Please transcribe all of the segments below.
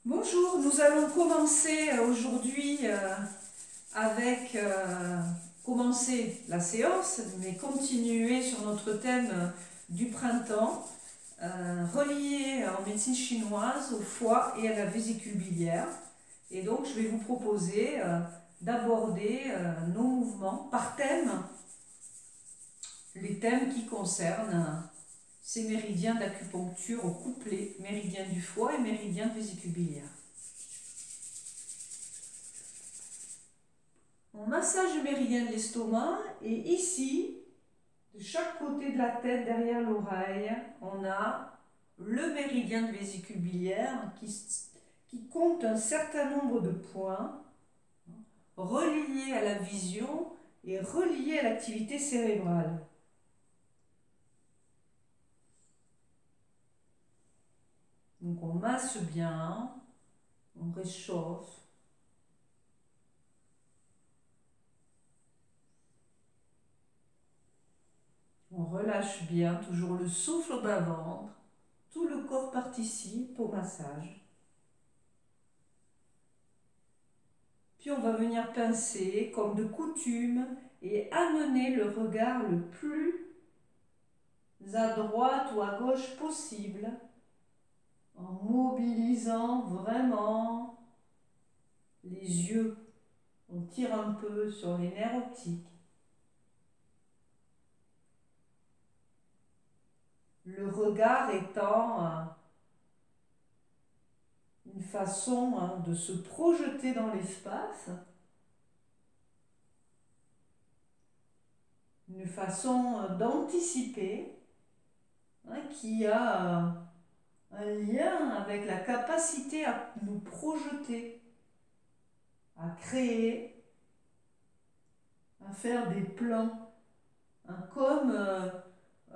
Bonjour, nous allons commencer aujourd'hui avec commencer la séance, mais continuer sur notre thème du printemps, relié en médecine chinoise au foie et à la vésicule biliaire. Et donc, je vais vous proposer d'aborder nos mouvements par thème, les thèmes qui concernent ces méridiens d'acupuncture au couplet, méridien du foie et méridien de vésicule biliaire. On massage le méridien de l'estomac et ici, de chaque côté de la tête, derrière l'oreille, on a le méridien de vésicule biliaire qui compte un certain nombre de points reliés à la vision et reliés à l'activité cérébrale. Donc on masse bien, on réchauffe. On relâche bien, toujours le souffle au bas-ventre. Tout le corps participe au massage. Puis on va venir pincer comme de coutume et amener le regard le plus à droite ou à gauche possible en mobilisant vraiment les yeux. On tire un peu sur les nerfs optiques. Le regard étant une façon de se projeter dans l'espace, une façon d'anticiper qui a un lien avec la capacité à nous projeter, à créer, à faire des plans, comme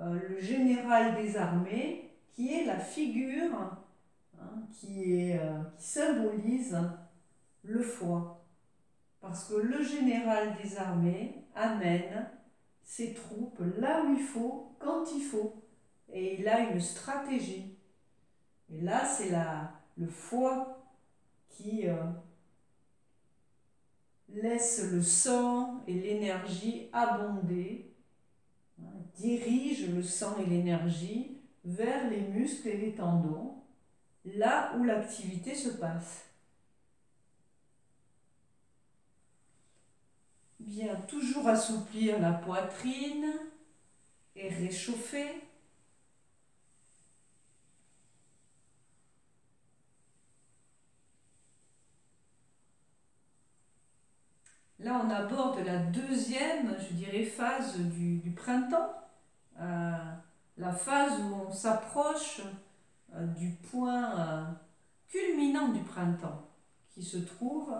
le général des armées, qui est la figure qui symbolise le foie. Parce que le général des armées amène ses troupes là où il faut, quand il faut. Et il a une stratégie. Et là, c'est le foie qui laisse le sang et l'énergie abonder, dirige le sang et l'énergie vers les muscles et les tendons, là où l'activité se passe. Bien, toujours assouplir la poitrine et réchauffer. Là, on aborde la deuxième, je dirais, phase du printemps, la phase où on s'approche du point culminant du printemps, qui se trouve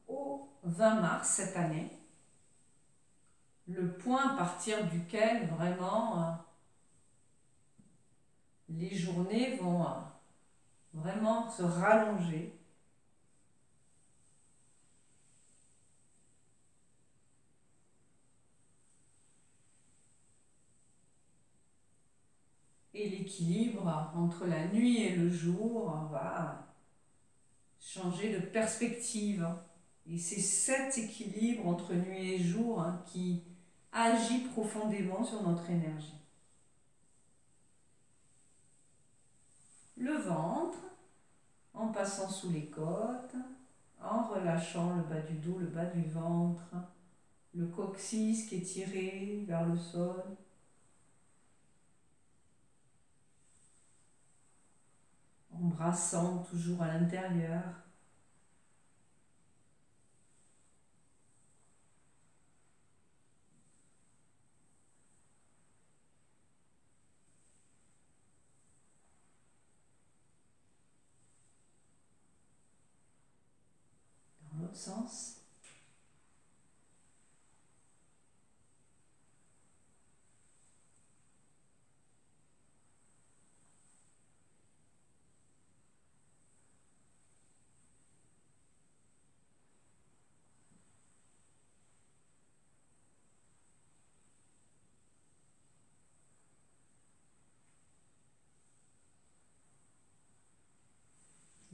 au 20 mars cette année, le point à partir duquel vraiment les journées vont vraiment se rallonger. Et l'équilibre entre la nuit et le jour va changer de perspective. Et c'est cet équilibre entre nuit et jour qui agit profondément sur notre énergie. Le ventre, en passant sous les côtes, en relâchant le bas du dos, le bas du ventre, le coccyx qui est tiré vers le sol. Embrassant toujours à l'intérieur. Dans l'autre sens.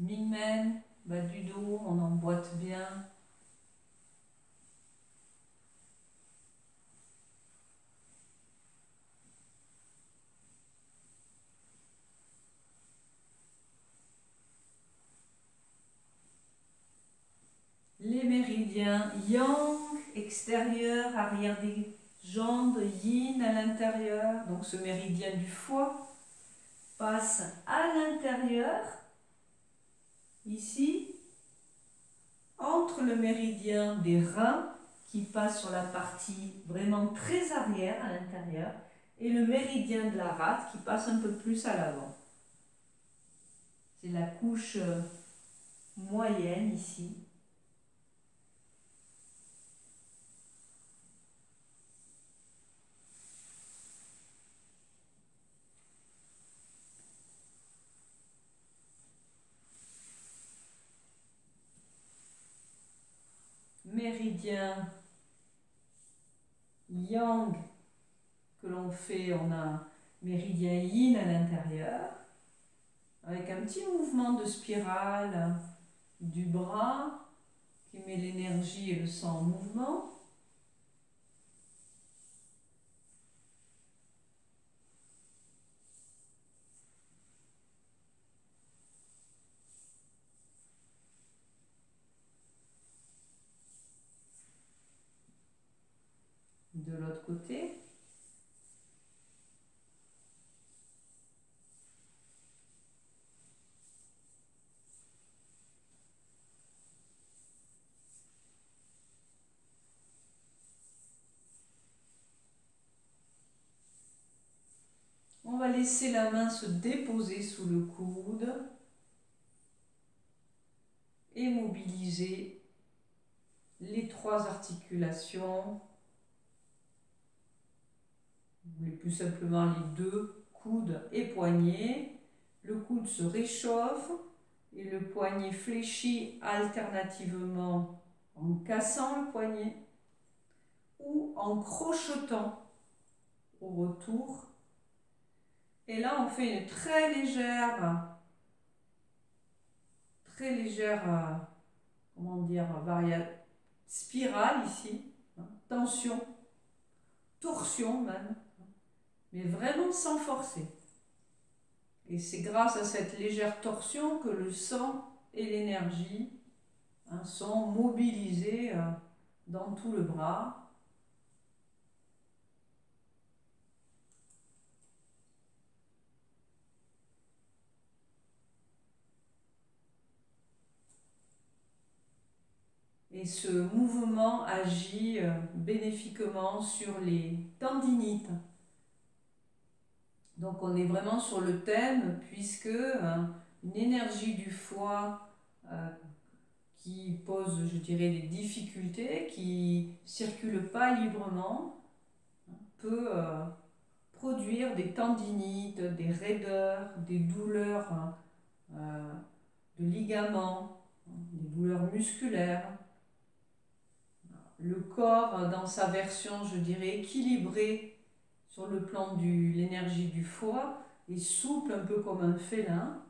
mi-men, bas du dos, on emboîte bien. Les méridiens yang, extérieur, arrière des jambes, yin à l'intérieur. Donc ce méridien du foie passe à l'intérieur, ici, entre le méridien des reins qui passe sur la partie vraiment très arrière à l'intérieur et le méridien de la rate qui passe un peu plus à l'avant. C'est la couche moyenne ici. Méridien yang que l'on fait, on a méridien yin à l'intérieur, avec un petit mouvement de spirale du bras qui met l'énergie et le sang en mouvement. De l'autre côté. On va laisser la main se déposer sous le coude et mobiliser les trois articulations, ou plus simplement les deux, coudes et poignets. Le coude se réchauffe et le poignet fléchit alternativement en cassant le poignet ou en crochetant au retour. Et là, on fait une très légère, comment dire, spirale ici, hein, tension, torsion même, mais vraiment sans forcer. Et c'est grâce à cette légère torsion que le sang et l'énergie, hein, sont mobilisés dans tout le bras. Et ce mouvement agit bénéfiquement sur les tendinites. Donc on est vraiment sur le thème, puisque une énergie du foie qui pose, je dirais, des difficultés, qui ne circule pas librement, peut produire des tendinites, des raideurs, des douleurs de ligaments, des douleurs musculaires. Le corps, dans sa version, je dirais, équilibrée sur le plan de l'énergie du foie, est souple, un peu comme un félin.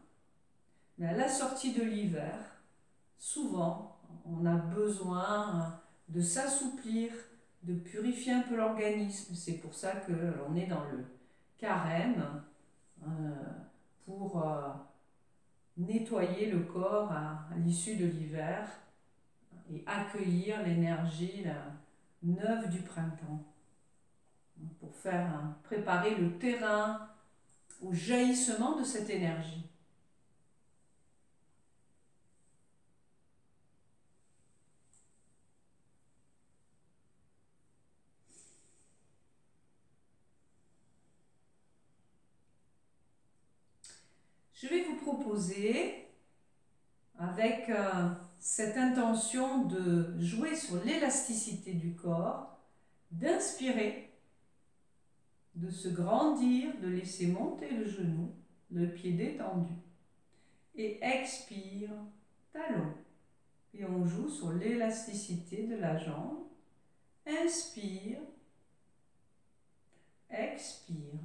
Mais à la sortie de l'hiver, souvent, on a besoin de s'assouplir, de purifier un peu l'organisme. C'est pour ça que l'on est dans le carême, pour nettoyer le corps à l'issue de l'hiver et accueillir l'énergie neuve du printemps, pour préparer le terrain au jaillissement de cette énergie. Je vais vous proposer, avec cette intention de jouer sur l'élasticité du corps, d'inspirer, de se grandir, de laisser monter le genou, le pied détendu, et expire, talon. Et on joue sur l'élasticité de la jambe. Inspire, expire.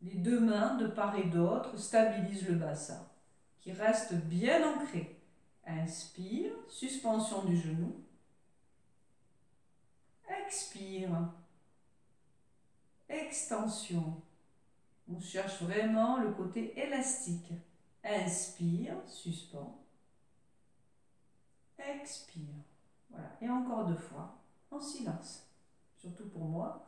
Les deux mains, de part et d'autre, stabilisent le bassin, qui reste bien ancré. Inspire, suspension du genou. Expire, extension. On cherche vraiment le côté élastique. Inspire, suspend. Expire. Voilà. Et encore 2 fois, en silence. Surtout pour moi.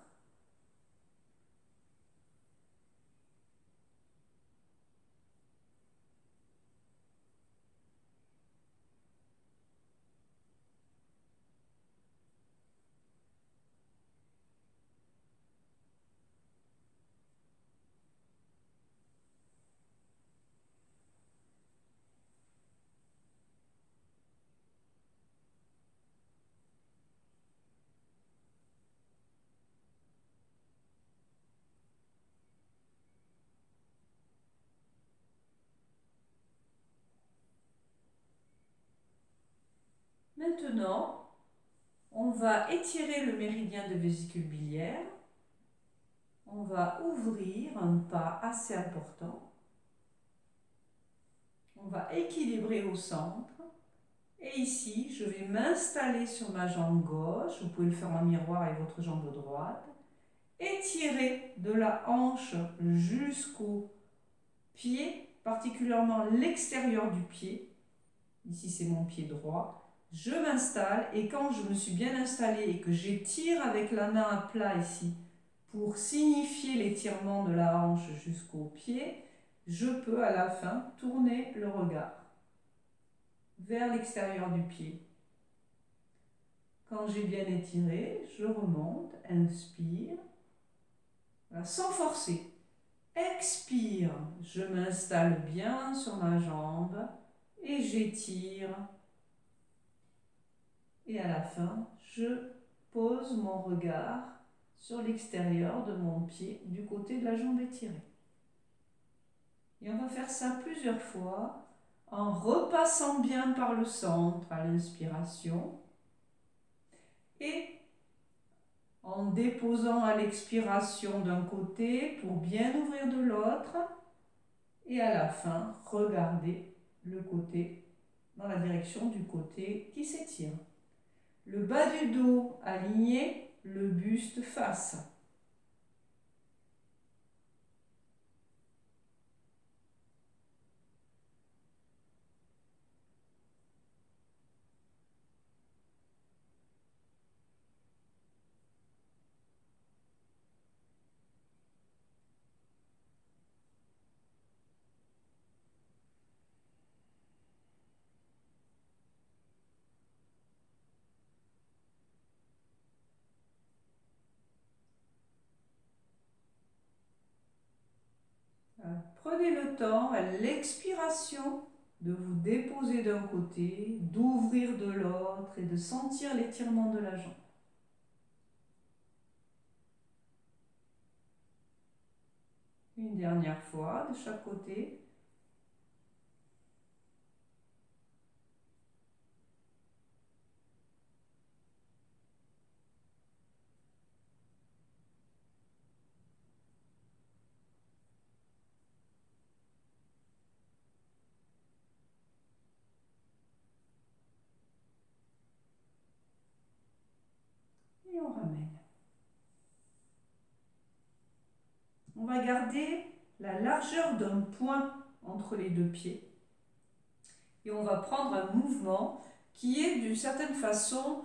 Maintenant, on va étirer le méridien de vésicule biliaire. On va ouvrir un pas assez important. On va équilibrer au centre. Et ici, je vais m'installer sur ma jambe gauche. Vous pouvez le faire en miroir avec votre jambe droite. Étirer de la hanche jusqu'au pied, particulièrement l'extérieur du pied. Ici, c'est mon pied droit. Je m'installe et quand je me suis bien installée et que j'étire avec la main à plat ici pour signifier l'étirement de la hanche jusqu'au pied, je peux à la fin tourner le regard vers l'extérieur du pied. Quand j'ai bien étiré, je remonte, inspire, voilà, sans forcer. Expire, je m'installe bien sur ma jambe et j'étire. Et à la fin, je pose mon regard sur l'extérieur de mon pied du côté de la jambe étirée. Et on va faire ça plusieurs fois en repassant bien par le centre à l'inspiration et en déposant à l'expiration d'un côté pour bien ouvrir de l'autre et à la fin, regardez le côté dans la direction du côté qui s'étire. Le bas du dos aligné, le buste face. Prenez le temps à l'expiration de vous déposer d'un côté, d'ouvrir de l'autre et de sentir l'étirement de la jambe. Une dernière fois de chaque côté. Et on ramène. On va garder la largeur d'un point entre les deux pieds. Et on va prendre un mouvement qui est d'une certaine façon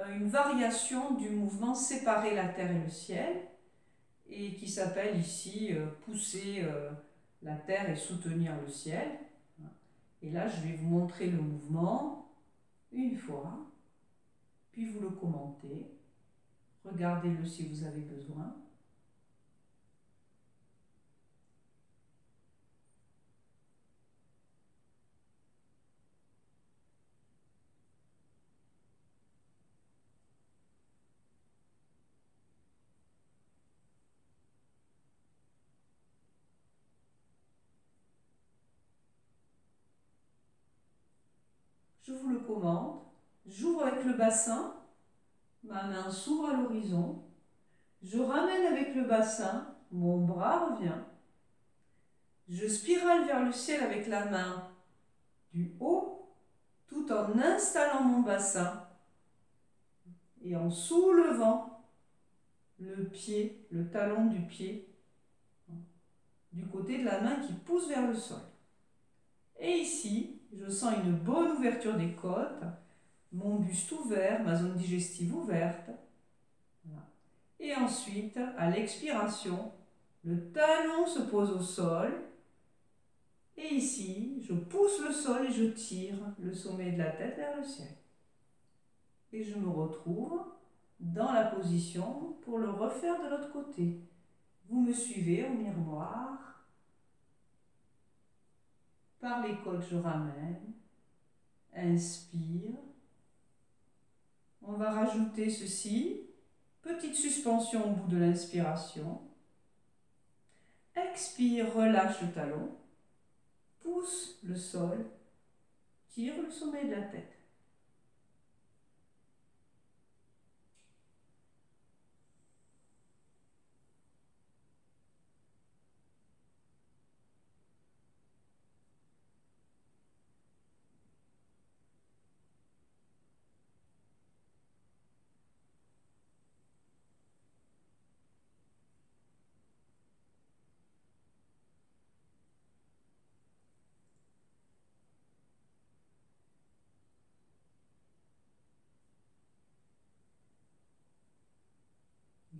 une variation du mouvement séparer la terre et le ciel et qui s'appelle ici pousser la terre et soutenir le ciel. Et là, je vais vous montrer le mouvement une fois, puis vous le commentez. Regardez-le si vous avez besoin. Je vous le commente. J'ouvre avec le bassin, ma main s'ouvre à l'horizon. Je ramène avec le bassin, mon bras revient. Je spirale vers le ciel avec la main du haut, tout en installant mon bassin et en soulevant le pied, le talon du pied, du côté de la main qui pousse vers le sol. Et ici, je sens une bonne ouverture des côtes, mon buste ouvert, ma zone digestive ouverte. Voilà. Et ensuite, à l'expiration, le talon se pose au sol. Et ici, je pousse le sol et je tire le sommet de la tête vers le ciel. Et je me retrouve dans la position pour le refaire de l'autre côté. Vous me suivez au miroir. Par les côtes, je ramène. Inspire. On va rajouter ceci. Petite suspension au bout de l'inspiration. Expire, relâche le talon. Pousse le sol. Tire le sommet de la tête.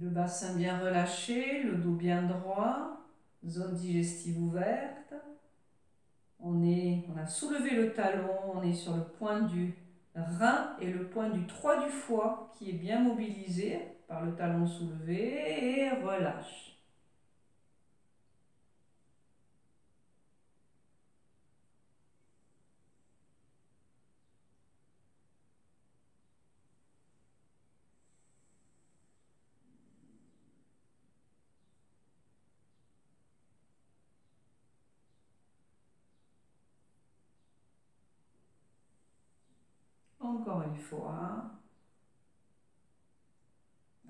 Le bassin bien relâché, le dos bien droit, zone digestive ouverte. On a soulevé le talon, on est sur le point du rein et le point du 3 du foie qui est bien mobilisé par le talon soulevé et relâche. Encore une fois,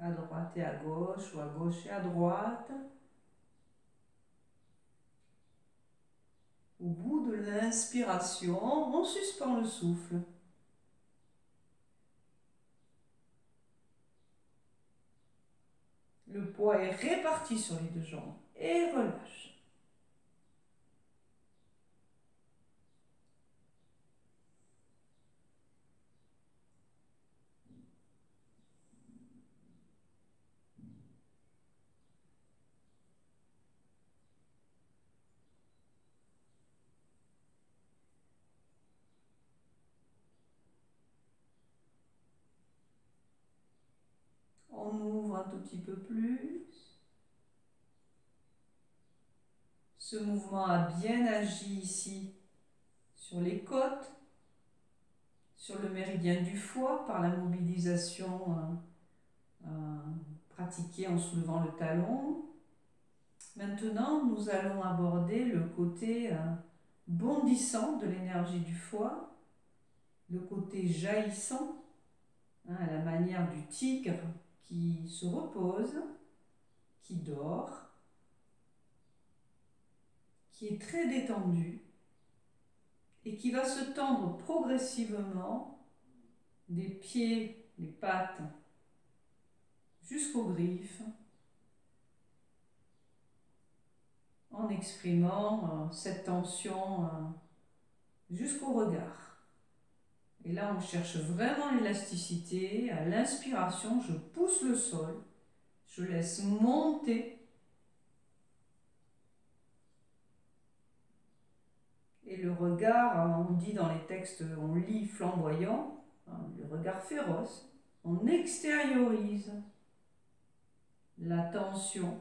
à droite et à gauche, ou à gauche et à droite. Au bout de l'inspiration, on suspend le souffle. Le poids est réparti sur les deux jambes et relâche. On ouvre un tout petit peu plus. Ce mouvement a bien agi ici sur les côtes, sur le méridien du foie par la mobilisation pratiquée en soulevant le talon. Maintenant, nous allons aborder le côté bondissant de l'énergie du foie, le côté jaillissant, à la manière du tigre qui se repose, qui dort, qui est très détendu et qui va se tendre progressivement des pieds, les pattes, jusqu'aux griffes, en exprimant cette tension jusqu'au regard. Et là, on cherche vraiment l'élasticité. À l'inspiration, je pousse le sol, je laisse monter. Et le regard, on dit dans les textes, on lit flamboyant, le regard féroce. On extériorise la tension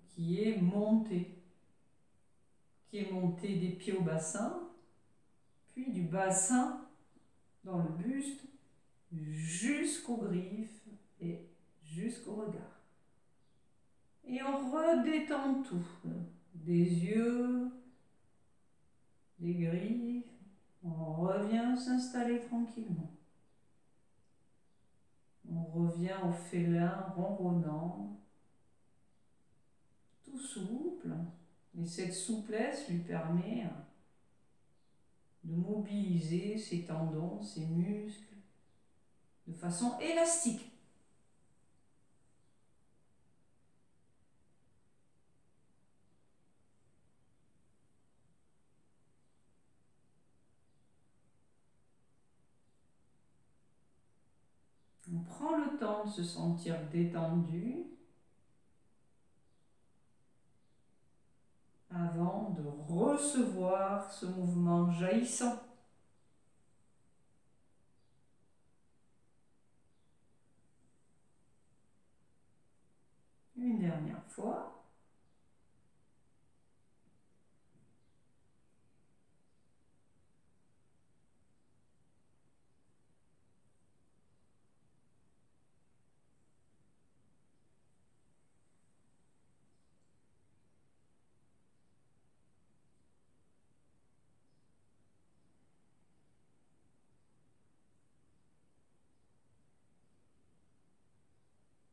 qui est montée des pieds au bassin, puis du bassin dans le buste jusqu'aux griffes et jusqu'au regard. Et on redétend tout, des yeux, des griffes, on revient s'installer tranquillement. On revient au félin ronronnant, tout souple. Et cette souplesse lui permet de mobiliser ses tendons, ses muscles de façon élastique. On prend le temps de se sentir détendu avant de recevoir ce mouvement jaillissant. Une dernière fois.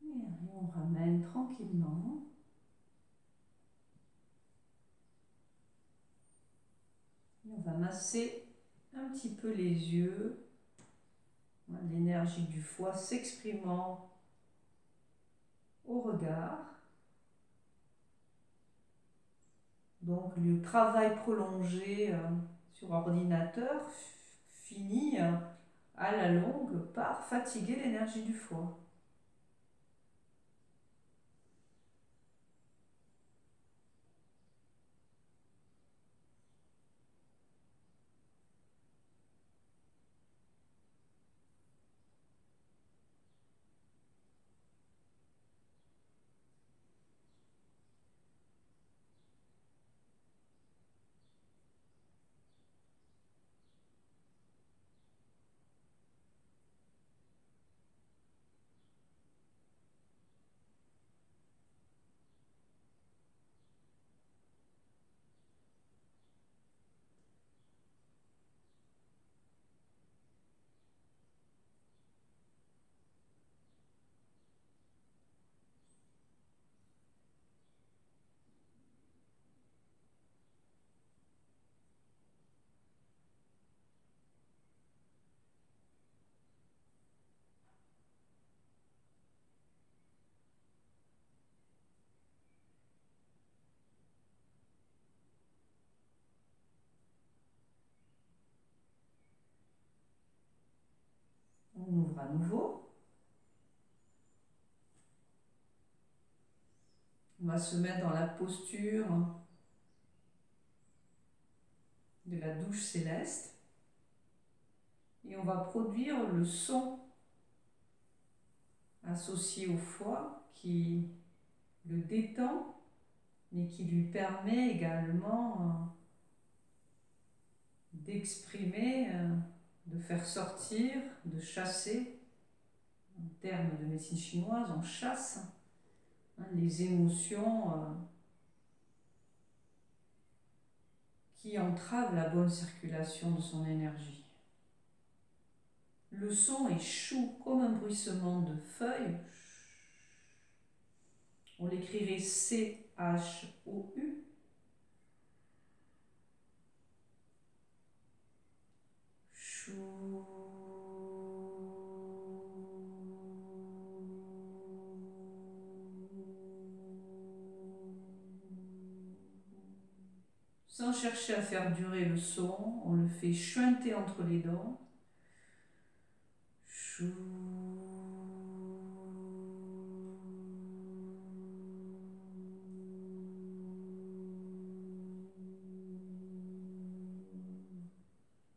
Et on ramène tranquillement. Et on va masser un petit peu les yeux. L'énergie du foie s'exprimant au regard. Donc le travail prolongé sur ordinateur finit à la longue par fatiguer l'énergie du foie. On ouvre à nouveau. On va se mettre dans la posture de la douche céleste. Et on va produire le son associé au foie qui le détend, mais qui lui permet également d'exprimer, de faire sortir, de chasser. En termes de médecine chinoise, on chasse les émotions qui entravent la bonne circulation de son énergie. Le son est chou comme un bruissement de feuilles. On l'écrirait C-H-O-U. Chou. Sans chercher à faire durer le son, on le fait chuinter entre les dents. Chou.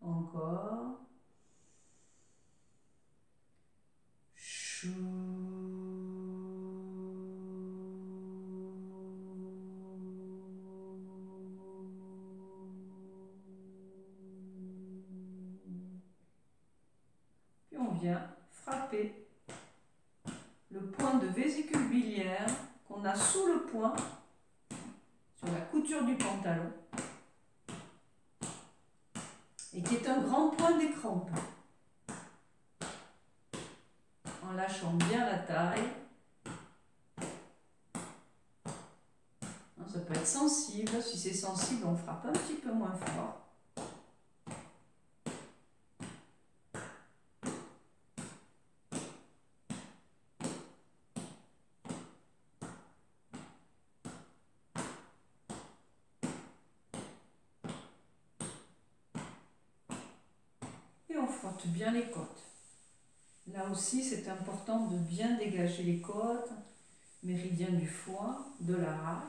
Encore. Chou. Puis on vient frapper le point de vésicule biliaire qu'on a sous le poing, sur la couture du pantalon, et qui est un grand point des crampes. En lâchant bien la taille, Ça peut être sensible. Si c'est sensible, on frappe un petit peu moins fort. Et on frotte bien les côtes. Là aussi, c'est important de bien dégager les côtes, méridien du foie, de la rate.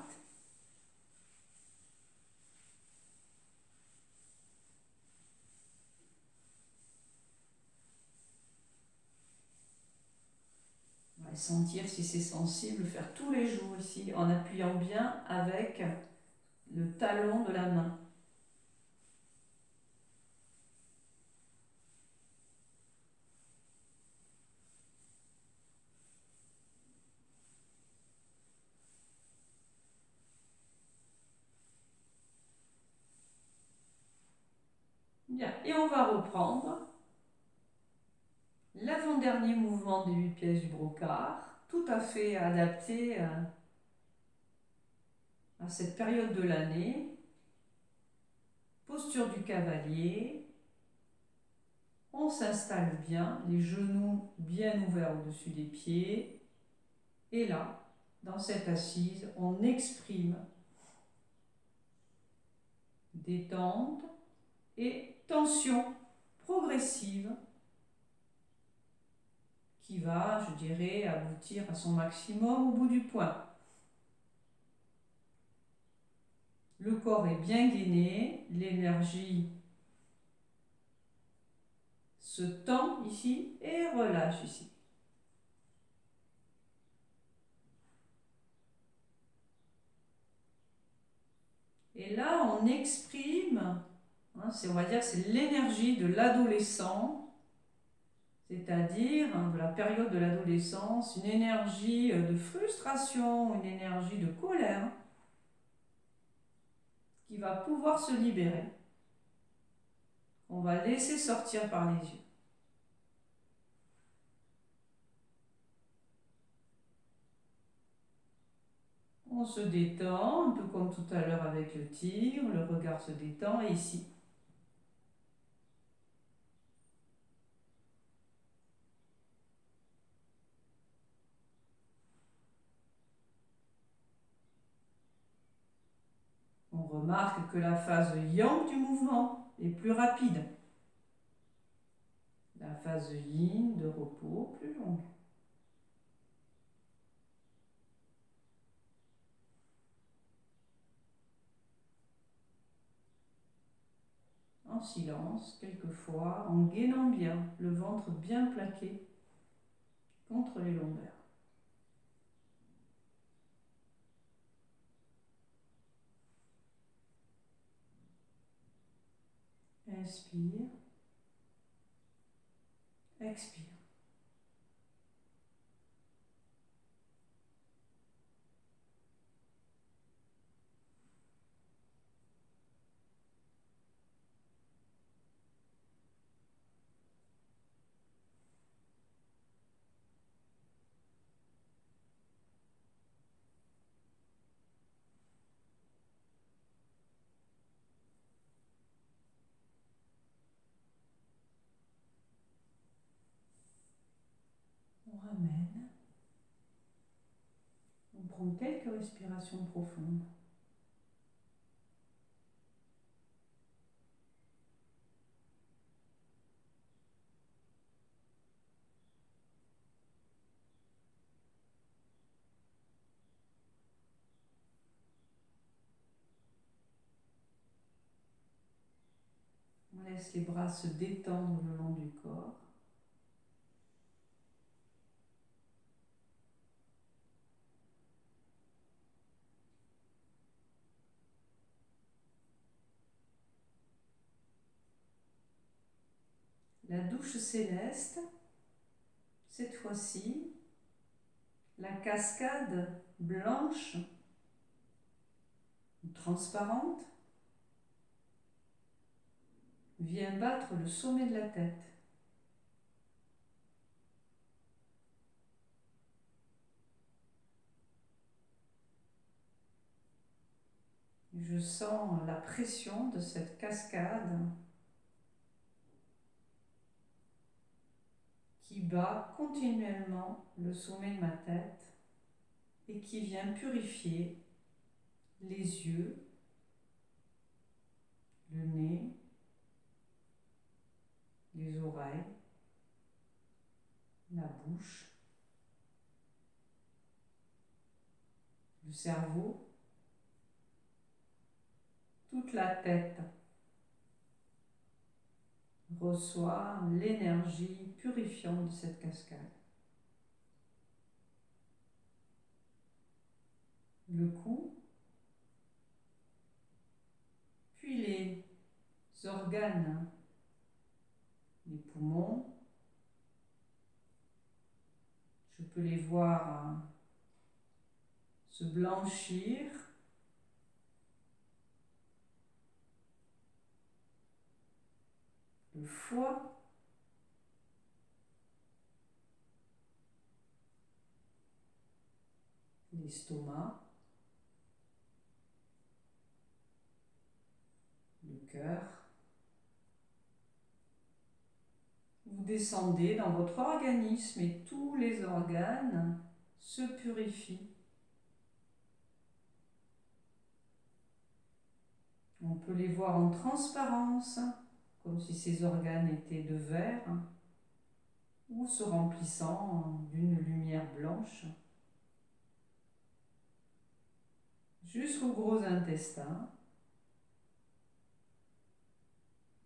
On va sentir si c'est sensible, faire tous les jours ici, en appuyant bien avec le talon de la main. Bien, et on va reprendre l'avant-dernier mouvement des 8 pièces du brocart, tout à fait adapté à cette période de l'année. Posture du cavalier. On s'installe bien, les genoux bien ouverts au-dessus des pieds. Et là, dans cette assise, on exprime détente et tension progressive qui va, je dirais, aboutir à son maximum au bout du poing. Le corps est bien gainé, l'énergie se tend ici et relâche ici. Et là, on exprime, hein, on va dire, c'est l'énergie de l'adolescent, c'est-à-dire de la période de l'adolescence, une énergie de frustration, une énergie de colère qui va pouvoir se libérer. On va laisser sortir par les yeux. On se détend, un peu comme tout à l'heure avec le tigre, le regard se détend, et ici. On remarque que la phase yang du mouvement est plus rapide. La phase yin de repos plus longue. En silence, quelquefois, en gainant bien, le ventre bien plaqué contre les lombaires. Inspire, expire. On ramène. On prend quelques respirations profondes. On laisse les bras se détendre le long du corps. La douche céleste, cette fois-ci, la cascade blanche, transparente, vient battre le sommet de la tête. Je sens la pression de cette cascade qui bat continuellement le sommet de ma tête et qui vient purifier les yeux, le nez, les oreilles, la bouche, le cerveau, toute la tête reçoit l'énergie purifiante de cette cascade. Le cou, puis les organes, les poumons. Je peux les voir se blanchir. Le foie, l'estomac, le cœur. Vous descendez dans votre organisme et tous les organes se purifient. On peut les voir en transparence, comme si ces organes étaient de verre, ou se remplissant d'une lumière blanche, jusqu'au gros intestin,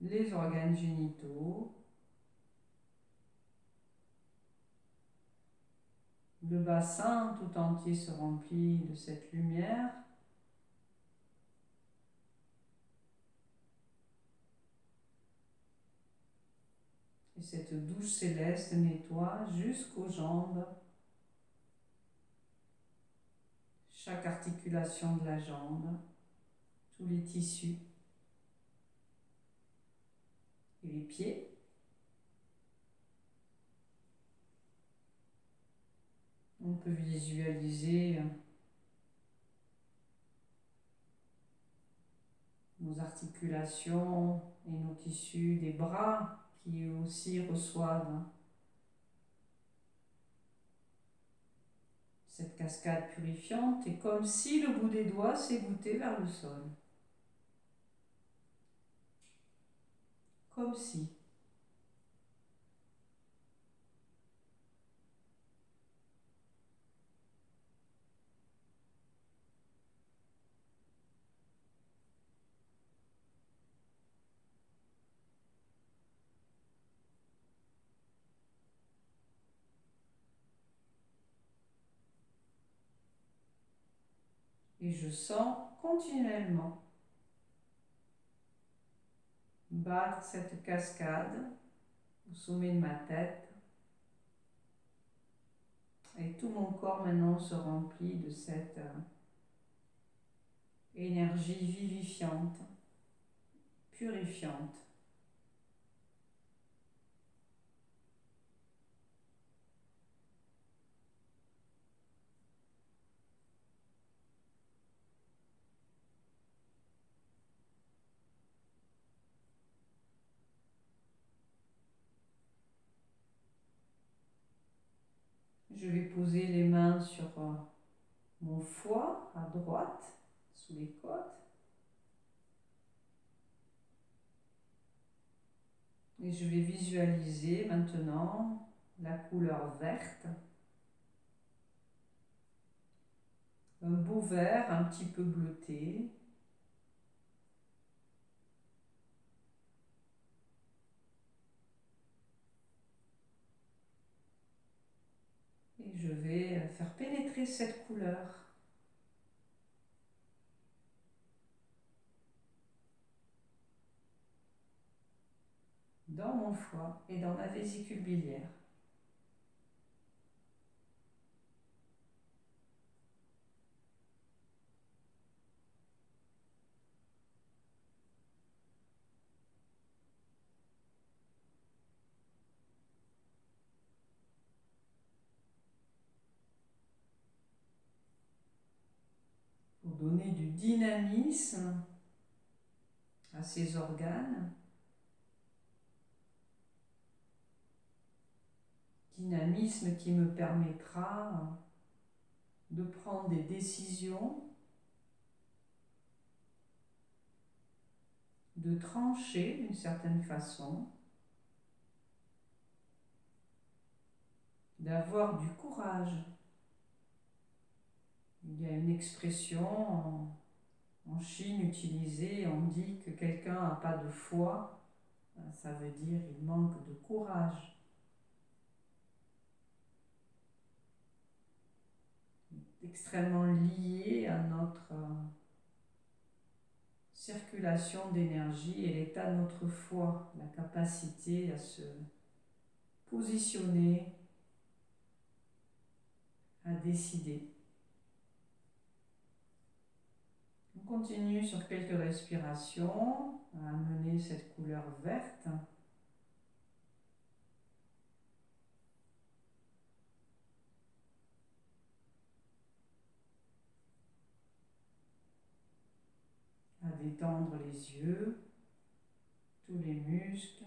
les organes génitaux, le bassin tout entier se remplit de cette lumière. Et cette douche céleste nettoie jusqu'aux jambes, chaque articulation de la jambe, tous les tissus et les pieds. On peut visualiser nos articulations et nos tissus des bras qui aussi reçoivent cette cascade purifiante, et comme si le bout des doigts s'égouttait vers le sol. Comme si. Et je sens continuellement battre cette cascade au sommet de ma tête. Et tout mon corps maintenant se remplit de cette énergie vivifiante, purifiante. Je vais poser les mains sur mon foie à droite, sous les côtes. Et je vais visualiser maintenant la couleur verte. Un beau vert un petit peu bleuté. Et je vais faire pénétrer cette couleur dans mon foie et dans ma vésicule biliaire. Pour donner du dynamisme à ces organes, dynamisme qui me permettra de prendre des décisions, de trancher d'une certaine façon, d'avoir du courage. Il y a une expression en Chine utilisée, on dit que quelqu'un n'a pas de foi, ça veut dire qu'il manque de courage. Extrêmement lié à notre circulation d'énergie et l'état de notre foi, la capacité à se positionner, à décider. On continue sur quelques respirations à amener cette couleur verte. À détendre les yeux, tous les muscles.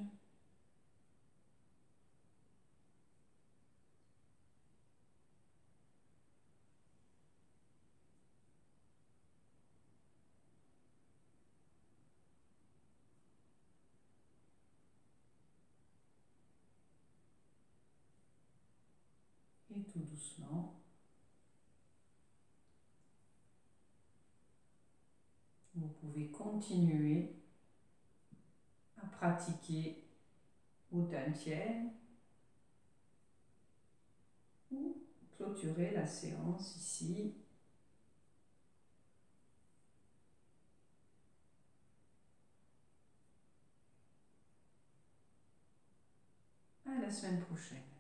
Et tout doucement, vous pouvez continuer à pratiquer au Dantian ou clôturer la séance ici. À la semaine prochaine.